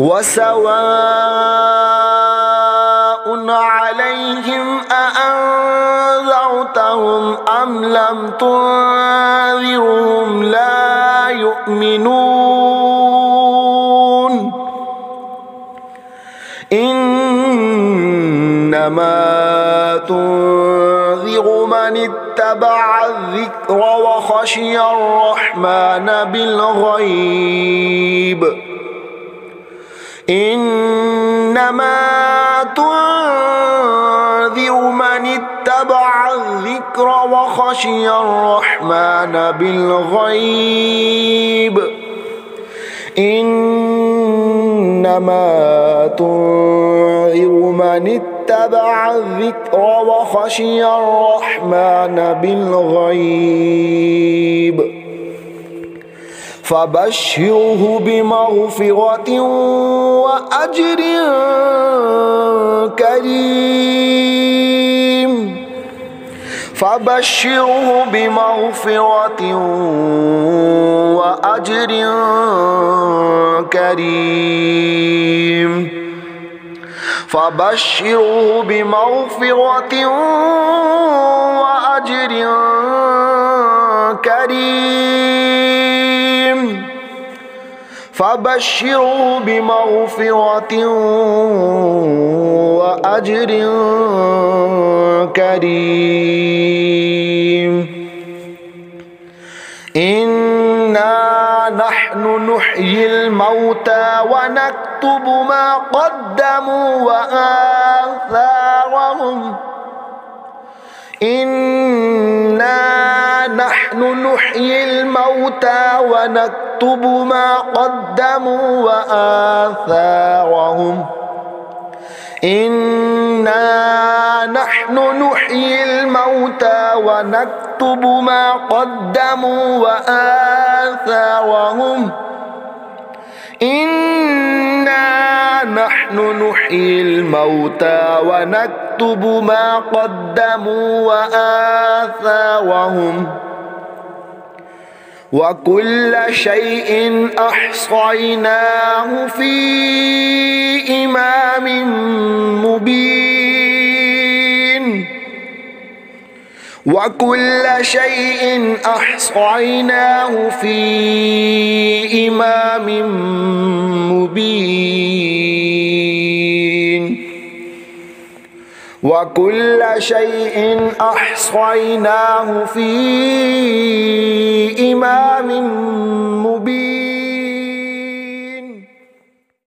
وسواء عليهم أأنذرتهم أم لم تنذرهم لا يؤمنون إنما تنذر من اتبع الذكر وخشي الرحمن بالغيب إنما تنذر من اتبع الذكر وخشي الرحمن بالغيب إنما تنذر من اتبع الذكر وخشي الرحمن بالغيب فبشره بمغفرة وأجر كريم فبشره بمغفرة وأجر كريم فبشره بمغفرة وأجر كريم فبشره بمغفرة وأجر كريم إنا نحن نحيي الموتى ونكتب ما قدموا وآثارهم إنا نحن نحيي الموتى ونكتب ما قدموا وآثارهم إنا نحن نحيي الموتى ونكتب ما قدموا وآثارهم إنا نحن نحيي الموتى ونكتب ما قدموا وآثارهم وكل شيء أحصيناه في إمام مبين وكل شيء أحصيناه في إمام مبين وكل شيء أحصيناه في إمام مبين